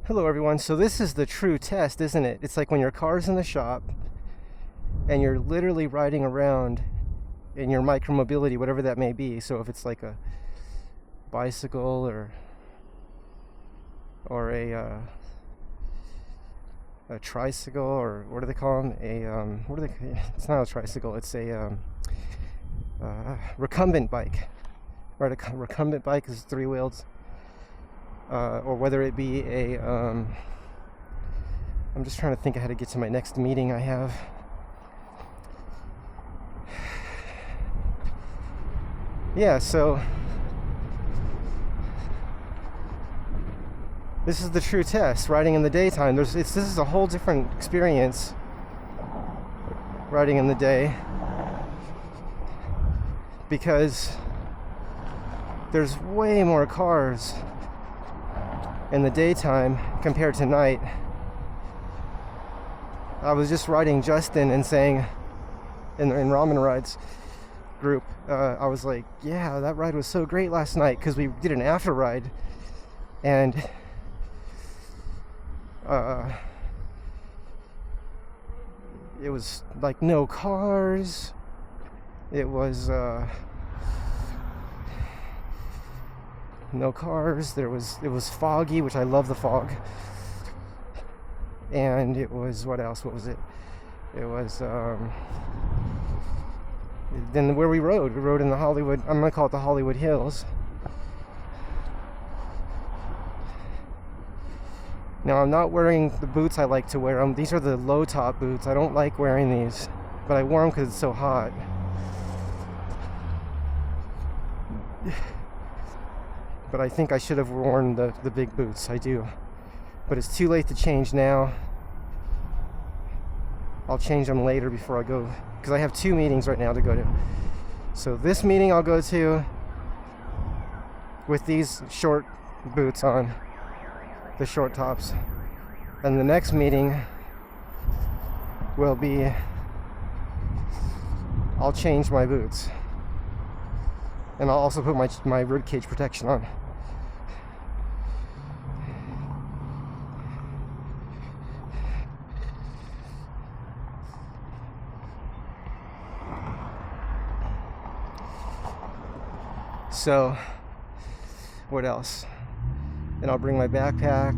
Hello everyone, so this is the true test, isn't it? It's like when your car's in the shop and you're literally riding around in your micromobility, whatever that may be. So if it's like a bicycle or a tricycle, or what do they call them? It's not a tricycle, it's a recumbent bike. Right, a recumbent bike is three-wheeled. Or whether it be I'm just trying to think of how to get to my next meeting I have. Yeah, so this is the true test, riding in the daytime. This is a whole different experience, riding in the day, because there's way more cars in the daytime compared to night. I was just riding Justin and saying in Ramen Rides group, I was like, yeah, that ride was so great last night, because we did an after ride, and it was like no cars. It was no cars. It was foggy, which I love the fog. And it was, what else? What was it? It was then where we rode in the Hollywood, I'm gonna call it the Hollywood Hills. Now I'm not wearing the boots I like to wear. These are the low top boots. I don't like wearing these, but I wore them because it's so hot. But I think I should have worn the big boots. I do. But it's too late to change now. I'll change them later before I go, because I have 2 meetings right now to go to. So this meeting I'll go to with these short boots on, the short tops. And the next meeting will be, I'll change my boots. And I'll also put my rib cage protection on. So, what else? And I'll bring my backpack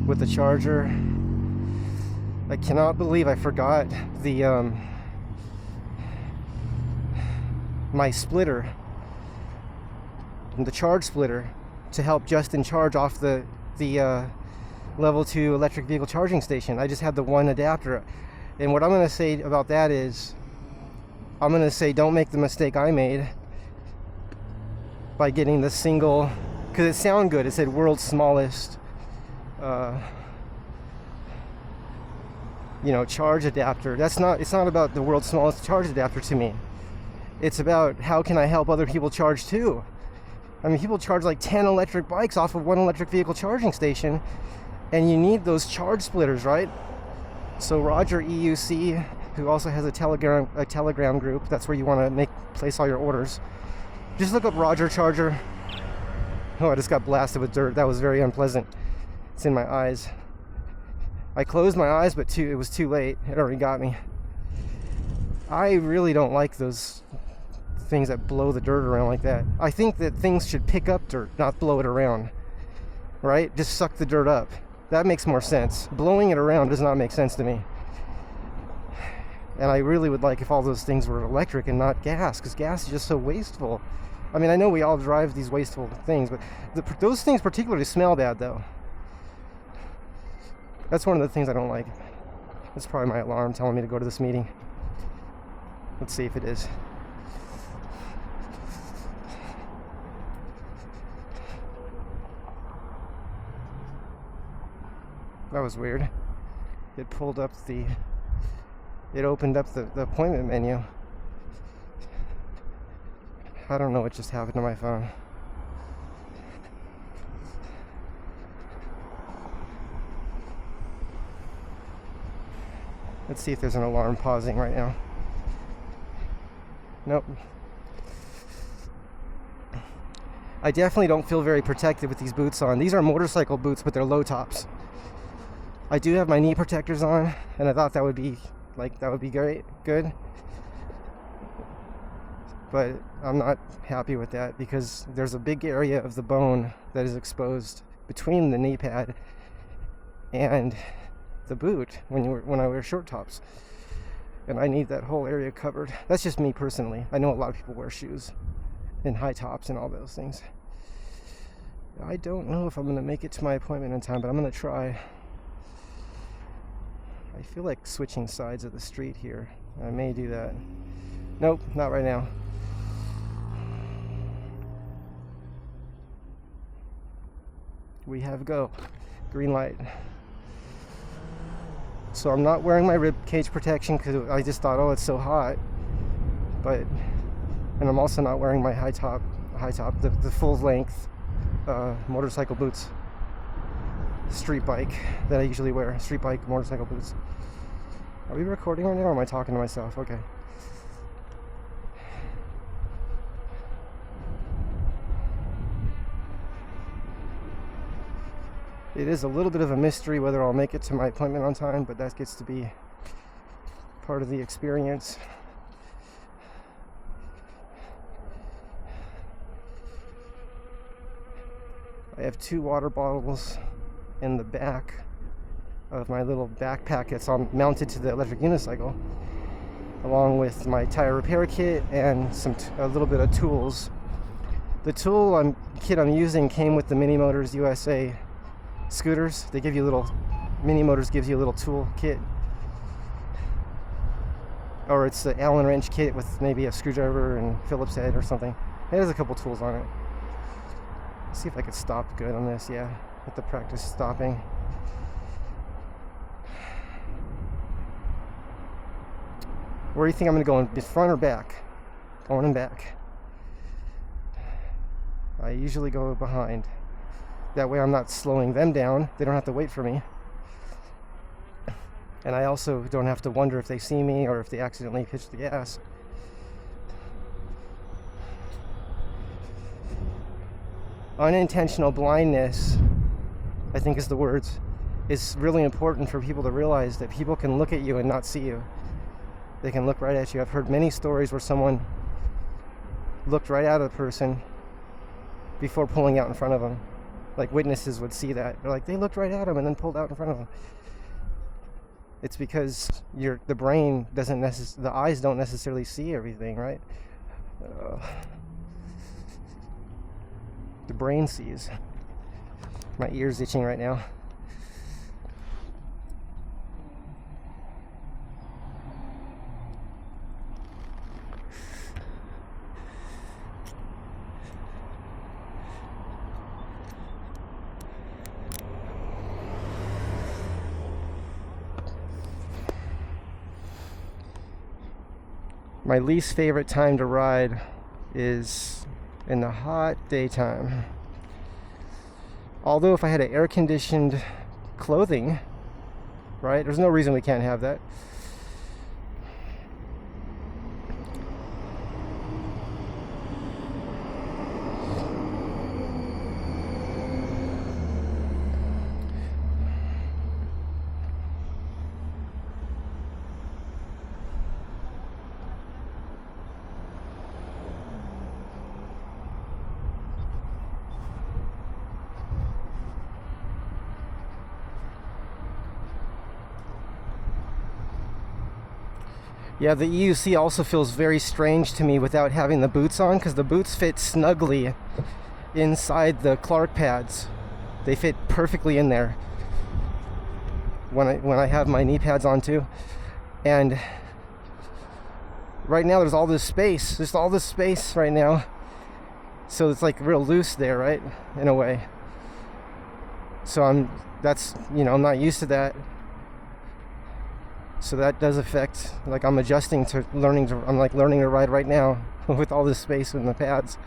with the charger. I cannot believe I forgot the my splitter, the charge splitter, to help Justin charge off the level 2 electric vehicle charging station. I just had the one adapter. And what I'm going to say about that is, I'm going to say don't make the mistake I made by getting the single, because it sounded good. It said world's smallest charge adapter. It's not about the world's smallest charge adapter to me. It's about how can I help other people charge too. I mean, people charge like 10 electric bikes off of one electric vehicle charging station, and you need those charge splitters, right? So Roger EUC, who also has a Telegram group, that's where you want to place all your orders. Just look up Roger Charger. Oh, I just got blasted with dirt. That was very unpleasant. It's in my eyes. I closed my eyes, but it was too late. It already got me. I really don't like those things that blow the dirt around like that. I think that things should pick up dirt, not blow it around. Right? Just suck the dirt up. That makes more sense. Blowing it around does not make sense to me. And I really would like if all those things were electric and not gas, because gas is just so wasteful. I mean, I know we all drive these wasteful things, but those things particularly smell bad, though. That's one of the things I don't like. That's probably my alarm telling me to go to this meeting. Let's see if it is. That was weird. It opened up the appointment menu. I don't know what just happened to my phone. Let's see if there's an alarm pausing right now. Nope. I definitely don't feel very protected with these boots on. These are motorcycle boots, but they're low tops. I do have my knee protectors on, and I thought that would be good. But I'm not happy with that because there's a big area of the bone that is exposed between the knee pad and the boot when I wear short tops. And I need that whole area covered. That's just me personally. I know a lot of people wear shoes and high tops and all those things. I don't know if I'm going to make it to my appointment in time, but I'm going to try. I feel like switching sides of the street here. I may do that. Nope, not right now. We have go. Green light. So I'm not wearing my rib cage protection because I just thought, oh, it's so hot. And I'm also not wearing my high top, the full length motorcycle boots. Street bike that I usually wear. Street bike motorcycle boots. Are we recording right now or am I talking to myself? Okay. It is a little bit of a mystery whether I'll make it to my appointment on time, but that gets to be part of the experience. I have 2 water bottles in the back of my little backpack that's mounted to the electric unicycle, along with my tire repair kit and a little bit of tools. The kit I'm using came with the Mini Motors USA scooters. They give you Mini Motors gives you a little tool kit, or it's the Allen wrench kit with maybe a screwdriver and Phillips head or something. It has a couple tools on it. Let's see if I can stop good on this. Yeah, have to practice stopping. Where do you think I'm going to go? In front or back? Going in back. I usually go behind. That way I'm not slowing them down. They don't have to wait for me. And I also don't have to wonder if they see me or if they accidentally pitch the gas. Unintentional blindness, I think is the words, is really important for people to realize that people can look at you and not see you. They can look right at you. I've heard many stories where someone looked right at a person before pulling out in front of them. Like witnesses would see that. They're like, they looked right at him and then pulled out in front of him. It's because the brain doesn't the eyes don't necessarily see everything, right? The brain sees. My ear's itching right now. My least favorite time to ride is in the hot daytime. Although if I had an air-conditioned clothing, right? There's no reason we can't have that. Yeah, the EUC also feels very strange to me without having the boots on, because the boots fit snugly inside the Clark pads. They fit perfectly in there when I have my knee pads on too. And right now there's all this space. There's all this space right now. So it's like real loose there, right? In a way. So I'm not used to that. So that does affect, like I'm adjusting to learning to ride right now with all this space in the pads.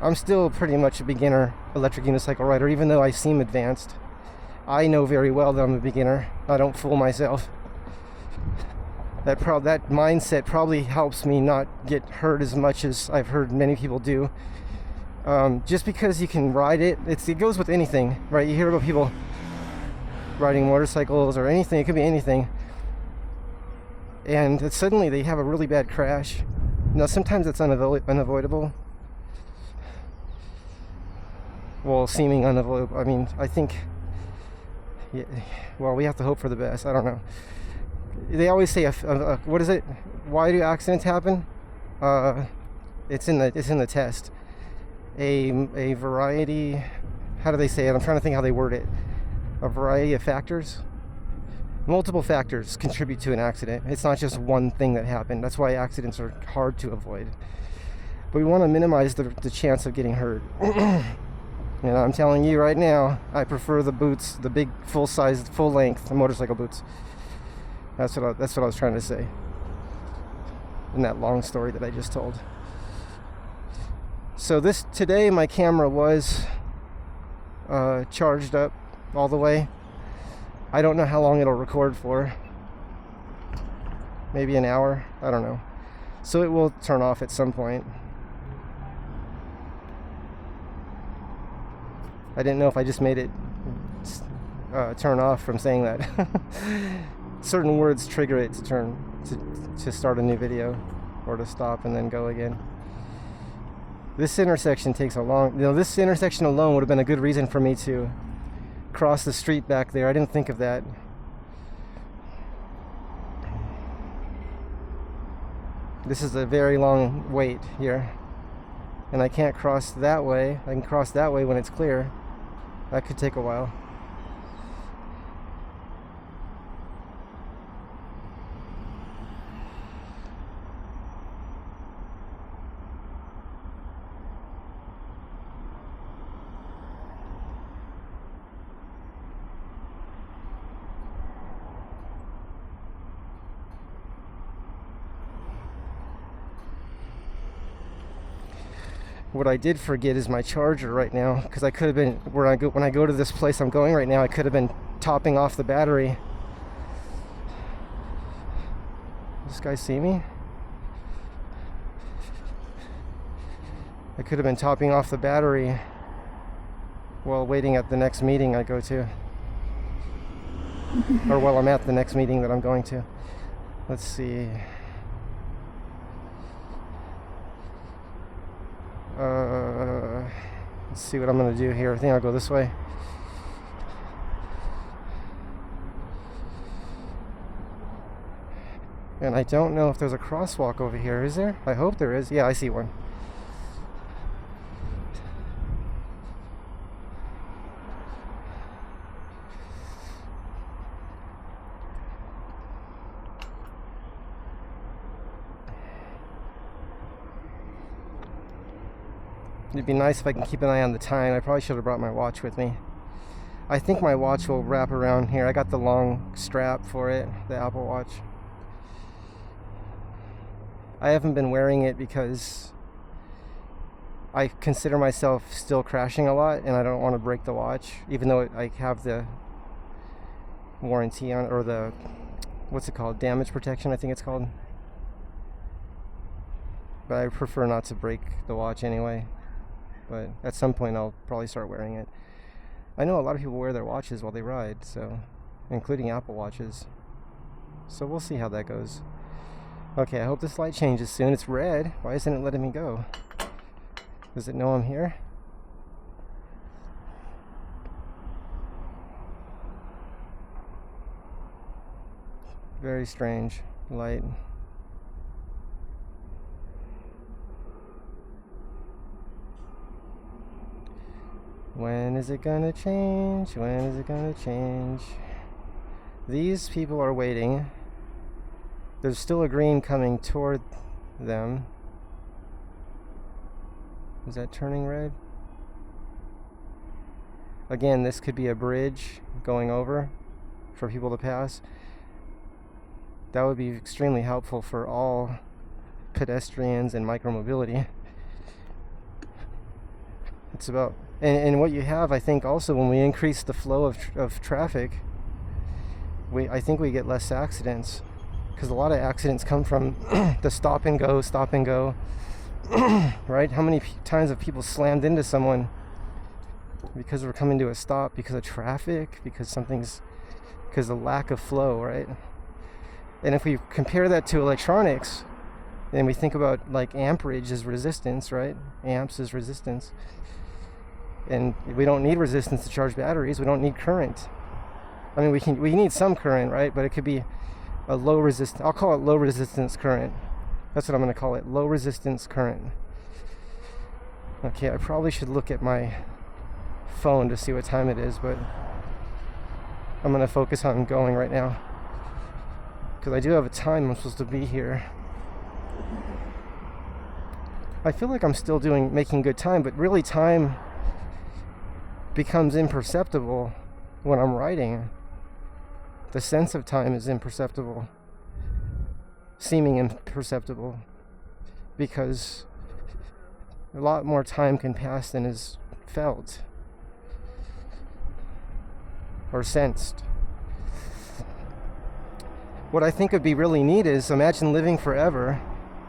I'm still pretty much a beginner electric unicycle rider, even though I seem advanced. I know very well that I'm a beginner. I don't fool myself. That mindset probably helps me not get hurt as much as I've heard many people do Just because you can ride it, it goes with anything, right? You hear about people riding motorcycles or anything, it could be anything, and suddenly they have a really bad crash. Now sometimes it's unavoidable. Well, seeming unavoidable. I mean, I think, yeah, well, we have to hope for the best. I don't know. They always say, what is it? Why do accidents happen? It's in the test. A variety. How do they say it? I'm trying to think how they word it. A variety of factors. Multiple factors contribute to an accident. It's not just one thing that happened. That's why accidents are hard to avoid. But we want to minimize the chance of getting hurt. And I'm telling you right now, I prefer the boots, the big, full-size, full-length motorcycle boots. That's what I was trying to say in that long story that I just told. So today my camera was charged up all the way. I don't know how long it'll record for. Maybe an hour, I don't know. So it will turn off at some point. I didn't know if I just made it turn off from saying that. Certain words trigger it to start a new video, or to stop and then go again. This intersection takes a long, this intersection alone would have been a good reason for me to cross the street back there. I didn't think of that. This is a very long wait here, and I can't cross that way. I can cross that way when it's clear. That could take a while. What I did forget is my charger right now, because I could have been, when I go to this place I'm going right now, I could have been topping off the battery. Does this guy see me? I could have been topping off the battery while waiting at the next meeting I go to. Or while I'm at the next meeting that I'm going to. Let's see. Let's see what I'm going to do here. I think I'll go this way. And I don't know if there's a crosswalk over here. Is there? I hope there is. Yeah, I see one. It'd be nice if I can keep an eye on the time. I probably should have brought my watch with me. I think my watch will wrap around here. I got the long strap for it, the Apple Watch. I haven't been wearing it because I consider myself still crashing a lot, and I don't want to break the watch, even though I have the warranty on, or the, what's it called, damage protection I think it's called. But I prefer not to break the watch anyway. But at some point I'll probably start wearing it. I know a lot of people wear their watches while they ride, so, including Apple Watches. So we'll see how that goes. Okay, I hope this light changes soon. It's red. Why isn't it letting me go? Does it know I'm here? Very strange light. When is it gonna change? When is it gonna change? These people are waiting. There's still a green coming toward them. Is that turning red? Again, this could be a bridge going over for people to pass. That would be extremely helpful for all pedestrians and micromobility. It's about, and what you have, I think, also when we increase the flow of traffic, I think we get less accidents, because a lot of accidents come from the stop and go, Right? How many times have people slammed into someone because we're coming to a stop because of traffic, because of lack of flow, right? And if we compare that to electronics, then we think about like amperage as resistance, right? Amps is resistance. And we don't need resistance to charge batteries. We don't need current. I mean, we need some current, right? But it could be a low resistance. I'll call it low resistance current. That's what I'm going to call it. Low resistance current. Okay, I probably should look at my phone to see what time it is, but I'm going to focus on going right now, because I do have a time I'm supposed to be here. I feel like I'm still making good time, but really time becomes imperceptible when I'm writing. The sense of time is imperceptible, seeming imperceptible, because a lot more time can pass than is felt or sensed. What I think would be really neat is, imagine living forever.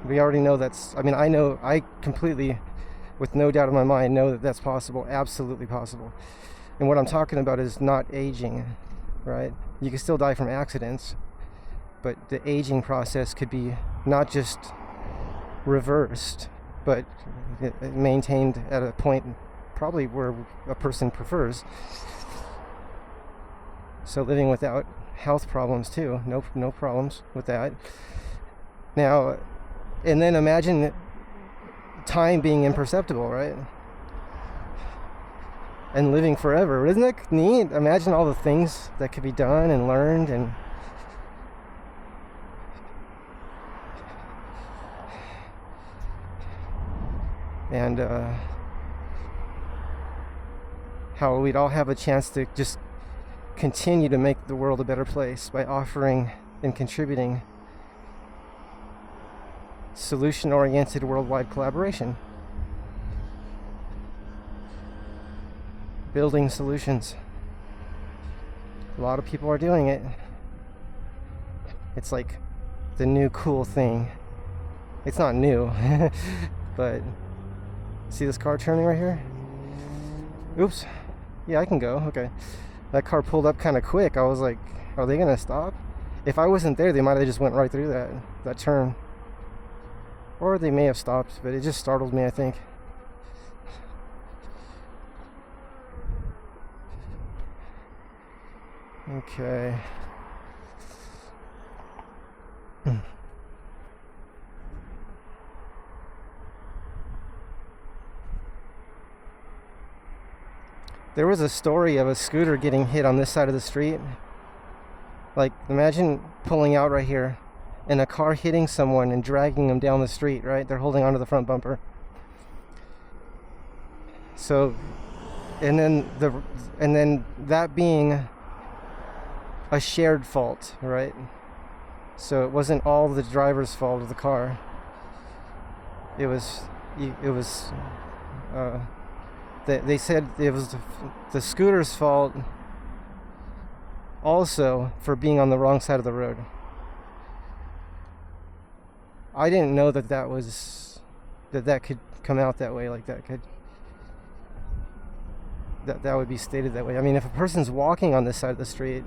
We already know I completely, with no doubt in my mind, know that that's possible, absolutely possible. And what I'm talking about is not aging, right? You can still die from accidents, but the aging process could be not just reversed, but maintained at a point probably where a person prefers. So living without health problems too, no problems with that. Now, and then imagine time being imperceptible, right? And living forever. Isn't that neat? Imagine all the things that could be done and learned, and how we'd all have a chance to just continue to make the world a better place by offering and contributing solution-oriented worldwide collaboration. Building solutions. A lot of people are doing it. It's like the new cool thing. It's not new, but see this car turning right here? Oops. Yeah, I can go. Okay. That car pulled up kind of quick. I was like, are they gonna stop? If I wasn't there, they might have just went right through that turn. Or they may have stopped, but it just startled me, I think. Okay. There was a story of a scooter getting hit on this side of the street. Like, imagine pulling out right here and a car hitting someone and dragging them down the street, right? They're holding onto the front bumper. So, and then that being a shared fault, right? So it wasn't all the driver's fault of the car. They said it was the scooter's fault also for being on the wrong side of the road. I didn't know that could come out that way, like that would be stated that way. I mean, if a person's walking on this side of the street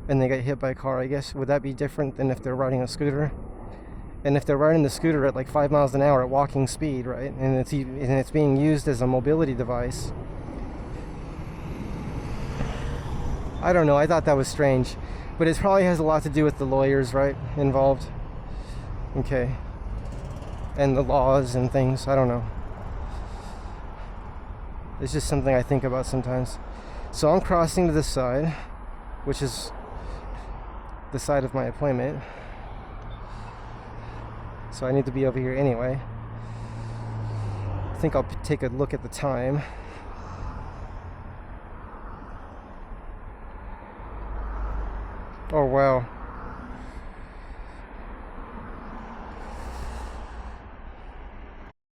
and they get hit by a car, I guess, would that be different than if they're riding a scooter? And if they're riding the scooter at like 5 miles an hour at walking speed, right? And it's being used as a mobility device. I don't know. I thought that was strange, but it probably has a lot to do with the lawyers, right, involved. Okay. And the laws and things. I don't know. It's just something I think about sometimes. So I'm crossing to this side, which is the side of my appointment. So I need to be over here anyway. I think I'll take a look at the time. Oh wow.